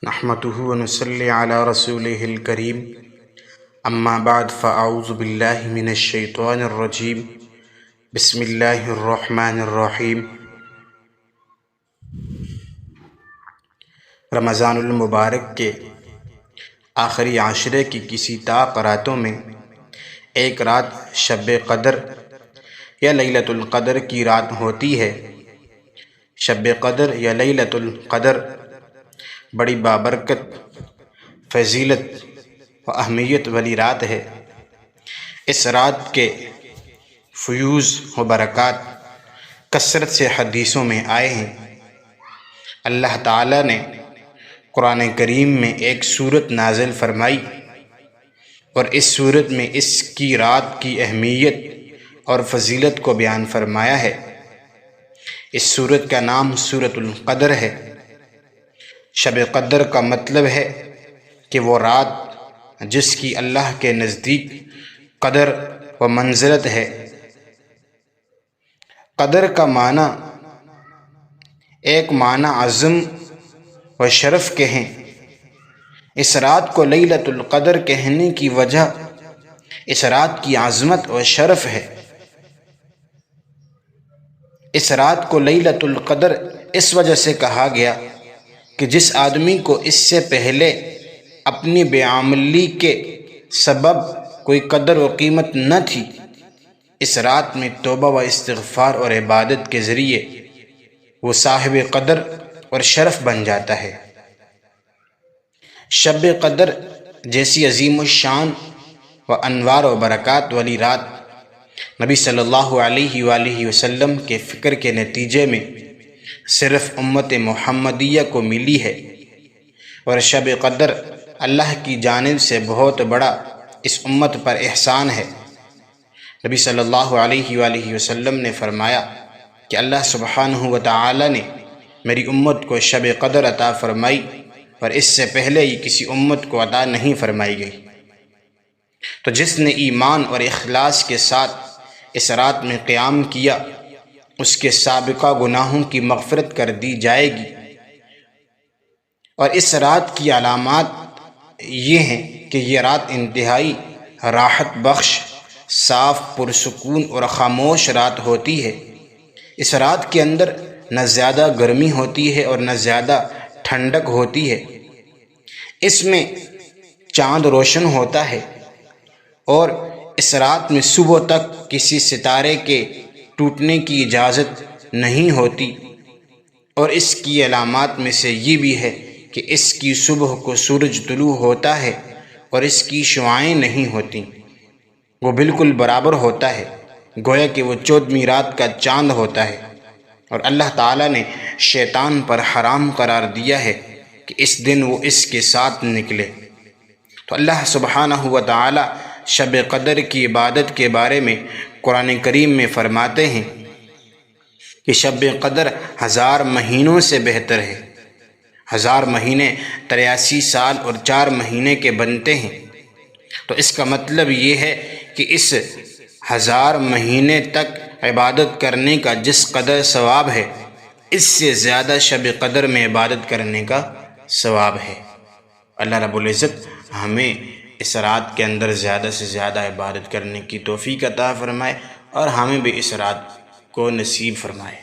نحمده ونصلي على رسوله الكريم اما بعد فاعوذ باللہ من الشیطان الرجیم بسم اللہ الرحمن الرحیم۔ رمضان المبارک کے آخری عشرے کی کسی طاق راتوں میں ایک رات شب قدر یا لیلۃ القدر کی رات ہوتی ہے۔ شب قدر یا لیلۃ القدر بڑی بابرکت، فضیلت و اہمیت والی رات ہے۔ اس رات کے فیوز و برکات کثرت سے حدیثوں میں آئے ہیں۔ اللہ تعالیٰ نے قرآن کریم میں ایک سورت نازل فرمائی اور اس سورت میں اس کی رات کی اہمیت اور فضیلت کو بیان فرمایا ہے۔ اس سورت کا نام سورۃ القدر ہے۔ شب قدر کا مطلب ہے کہ وہ رات جس کی اللہ کے نزدیک قدر و منزلت ہے۔ قدر کا معنی ایک معنی عظم و شرف کے ہیں۔ اس رات کو لیلۃ القدر کہنے کی وجہ اس رات کی عظمت و شرف ہے۔ اس رات کو لیلۃ القدر اس وجہ سے کہا گیا کہ جس آدمی کو اس سے پہلے اپنی بے عملی کے سبب کوئی قدر و قیمت نہ تھی، اس رات میں توبہ و استغفار اور عبادت کے ذریعے وہ صاحب قدر اور شرف بن جاتا ہے۔ شب قدر جیسی عظیم الشان و انوار و برکات والی رات نبی صلی اللہ علیہ وآلہ وسلم کے فکر کے نتیجے میں صرف امت محمدیہ کو ملی ہے، اور شب قدر اللہ کی جانب سے بہت بڑا اس امت پر احسان ہے۔ نبی صلی اللہ علیہ وآلہ وسلم نے فرمایا کہ اللہ سبحانہ و تعالی نے میری امت کو شب قدر عطا فرمائی اور اس سے پہلے یہ کسی امت کو عطا نہیں فرمائی گئی۔ تو جس نے ایمان اور اخلاص کے ساتھ اس رات میں قیام کیا، اس کے سابقہ گناہوں کی مغفرت کر دی جائے گی۔ اور اس رات کی علامات یہ ہیں کہ یہ رات انتہائی راحت بخش، صاف، پرسکون اور خاموش رات ہوتی ہے۔ اس رات کے اندر نہ زیادہ گرمی ہوتی ہے اور نہ زیادہ ٹھنڈک ہوتی ہے۔ اس میں چاند روشن ہوتا ہے، اور اس رات میں صبح تک کسی ستارے کے ٹوٹنے کی اجازت نہیں ہوتی۔ اور اس کی علامات میں سے یہ بھی ہے کہ اس کی صبح کو سورج طلوع ہوتا ہے اور اس کی شعاعیں نہیں ہوتی، وہ بالکل برابر ہوتا ہے، گویا کہ وہ 14ویں رات کا چاند ہوتا ہے۔ اور اللہ تعالیٰ نے شیطان پر حرام قرار دیا ہے کہ اس دن وہ اس کے ساتھ نکلے۔ تو اللہ سبحانہ و تعالیٰ شب قدر کی عبادت کے بارے میں قرآن کریم میں فرماتے ہیں کہ شب قدر 1000 مہینوں سے بہتر ہے۔ 1000 مہینے 83 سال اور 4 مہینے کے بنتے ہیں۔ تو اس کا مطلب یہ ہے کہ اس 1000 مہینے تک عبادت کرنے کا جس قدر ثواب ہے، اس سے زیادہ شب قدر میں عبادت کرنے کا ثواب ہے۔ اللہ رب العزت ہمیں اس رات کے اندر زیادہ سے زیادہ عبادت کرنے کی توفیق عطا فرمائے اور ہمیں بھی اس رات کو نصیب فرمائے۔